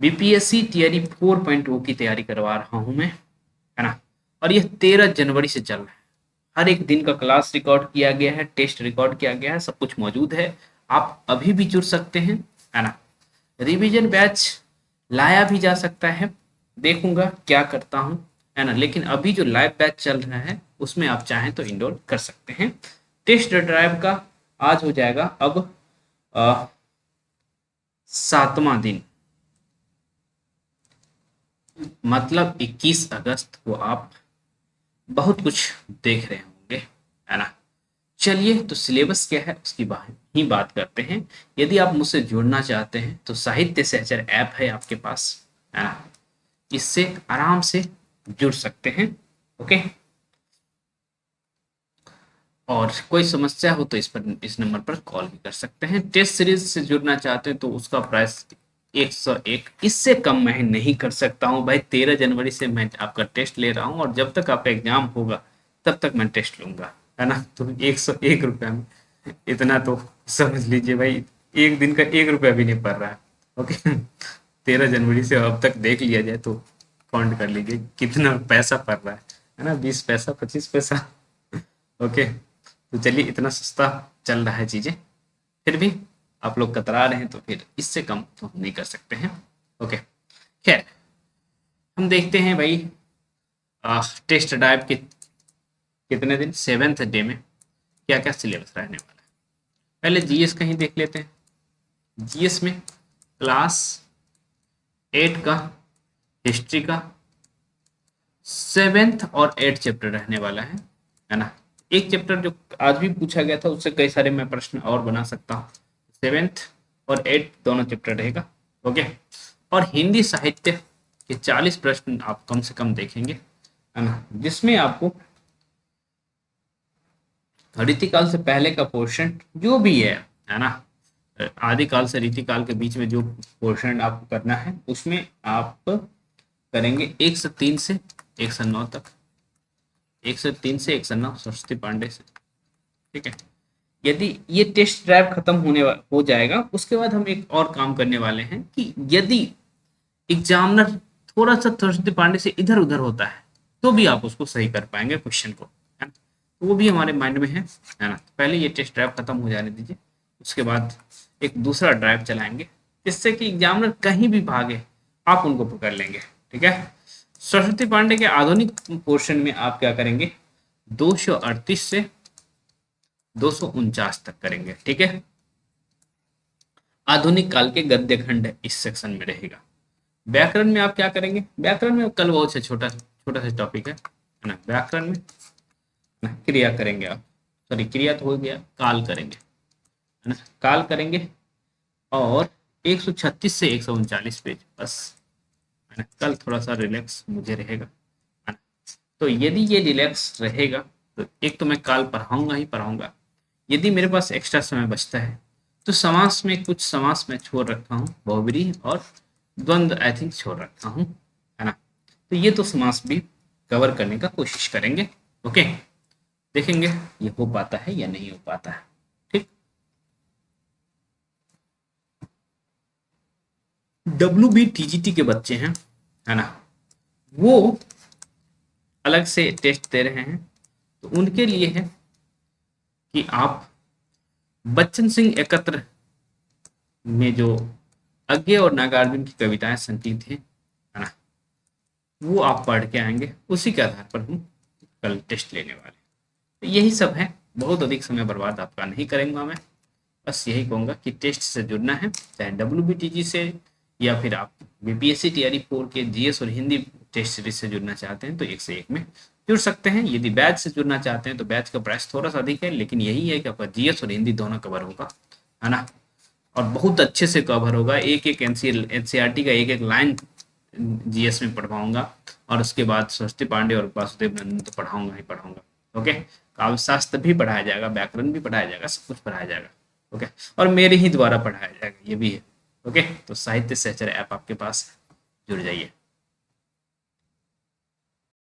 BPSC TRE 4.0 की तैयारी करवा रहा हूं मैं, है ना। और यह 13 जनवरी से चल रहा है। हर एक दिन का क्लास रिकॉर्ड किया गया है, टेस्ट रिकॉर्ड किया गया है, सब कुछ मौजूद है। आप अभी भी जुड़ सकते हैं, है ना। रिवीजन बैच लाया भी जा सकता है, देखूंगा क्या करता हूँ, है ना। लेकिन अभी जो लाइव बैच चल रहा है उसमें आप चाहें तो इनरोल कर सकते हैं। टेस्ट ड्राइव का आज हो जाएगा अब 7वां दिन, मतलब 21 अगस्त को आप बहुत कुछ देख रहे होंगे, है ना। चलिए, तो सिलेबस क्या है उसकी ही बात करते हैं। यदि आप मुझसे जुड़ना चाहते हैं तो साहित्य सहचर ऐप है आपके पास, है ना। इससे आराम से जुड़ सकते हैं। ओके, और कोई समस्या हो तो इस नंबर पर कॉल भी कर सकते हैं। टेस्ट सीरीज से जुड़ना चाहते हैं तो उसका प्राइस 101, इससे कम मैं नहीं कर सकता हूं भाई। 13 जनवरी से मैं आपका टेस्ट ले रहा हूं और जब तक आपका एग्जाम होगा तब तक मैं टेस्ट लूंगा, है ना। तो 101 रुपया में इतना तो समझ लीजिए भाई, एक दिन का 1 रुपया भी नहीं पड़ रहा है। ओके, 13 जनवरी से अब तक देख लिया जाए तो काउंट कर लीजिए कितना पैसा पड़ रहा है ना। 20 पैसा, 25 पैसा। ओके, तो चलिए, इतना सस्ता चल रहा है चीजें, फिर भी आप लोग कतरा रहे हैं तो फिर इससे कम तो हम नहीं कर सकते हैं। ओके, खैर, हम देखते हैं भाई टेस्ट ड्राइव के कितने दिन, 7th डे में क्या क्या सिलेबस रहने वाला है। पहले जीएस कहीं देख लेते हैं। जीएस में क्लास 8 का हिस्ट्री का 7th और 8th चैप्टर रहने वाला है ना। एक चैप्टर जो आज भी पूछा गया था उससे कई सारे मैं प्रश्न और बना सकता हूँ। 7th और 8th दोनों चैप्टर रहेगा। ओके, और हिंदी साहित्य के 40 प्रश्न आप कम से कम देखेंगे, है ना, जिसमें आपको रीतिकाल से पहले का पोर्शन जो भी है ना, आदिकाल से रीतिकाल के बीच में जो पोर्शन आपको करना है उसमें आप करेंगे 103 से 109 तक, 103 से 109 सरस्वती पांडे से। ठीक है, यदि ये टेस्ट ड्राइव खत्म हो जाएगा उसके बाद हम एक और काम करने वाले हैं कि यदि एग्जामिनर थोड़ा सा सरस्वती पांडे से इधर उधर होता है तो भी आप उसको सही कर पाएंगे क्वेश्चन को, है ना। तो वो भी हमारे माइंड में है ना। तो पहले ये टेस्ट ड्राइव खत्म हो जाने दीजिए, उसके बाद एक दूसरा ड्राइव चलाएंगे जिससे कि एग्जामिनर कहीं भी भागे आप उनको पकड़ लेंगे। ठीक है, सरस्वती पांडे के आधुनिक पोर्शन में आप क्या करेंगे, 238 से 249 तक करेंगे। ठीक है, आधुनिक काल के गद्य खंड इस सेक्शन में रहेगा। व्याकरण में आप क्या करेंगे, व्याकरण में कल बहुत से छोटा छोटा सा टॉपिक है ना। व्याकरण में ना क्रिया करेंगे आप, सॉरी क्रिया तो हो गया, काल करेंगे, है ना, काल करेंगे। और 136 से 139 पेज बस, है ना। कल थोड़ा सा रिलैक्स मुझे रहेगा, है ना। तो यदि ये रिलैक्स रहेगा तो एक तो मैं काल पढ़ाऊंगा ही पढ़ाऊंगा। यदि मेरे पास एक्स्ट्रा समय बचता है तो समास में कुछ समास मैं छोड़ रखा हूँ, बहुब्रीहि और द्वंद्व आई थिंक छोड़ रखा हूँ, है ना। तो ये तो समास भी कवर करने का कोशिश करेंगे। ओके, देखेंगे ये हो पाता है या नहीं हो पाता है। ठीक, WBTGT के बच्चे हैं, है ना, वो अलग से टेस्ट दे रहे हैं तो उनके लिए है कि आप बच्चन सिंह एकत्र में जो अज्ञे और नागार्जुन की कविताएं संकलित हैं, है ना, वो आप पढ़ के आएंगे, उसी के आधार पर हम कल टेस्ट लेने वाले हैं। तो यही सब है, बहुत अधिक समय बर्बाद आपका नहीं करेंगे मैं। बस यही कहूँगा कि टेस्ट से जुड़ना है, चाहे WBTG से या फिर आप BPSC टीआरई 4 के जीएस और हिंदी टेस्ट सीरीज से जुड़ना चाहते हैं तो एक से एक में जुड़ सकते हैं। यदि बैच से जुड़ना चाहते हैं तो बैच का प्राइस थोड़ा सा अधिक है, लेकिन यही है कि आपका जीएस और हिंदी दोनों कवर होगा, है ना। और बहुत अच्छे से कवर होगा, एक एक एनसीईआरटी का एक एक लाइन जीएस में पढ़वाऊंगा और उसके बाद सरस्वती पांडे और वासुदेव नंदन तो पढ़ाऊंगा ही पढ़ाऊंगा। ओके, काव्य शास्त्र भी पढ़ाया जाएगा, व्याकरण भी पढ़ाया जाएगा, सब कुछ पढ़ाया जाएगा। ओके, और मेरे ही द्वारा पढ़ाया जाएगा, ये भी है। ओके, तो साहित्य सहचर ऐप आपके पास, जुड़ जाइए।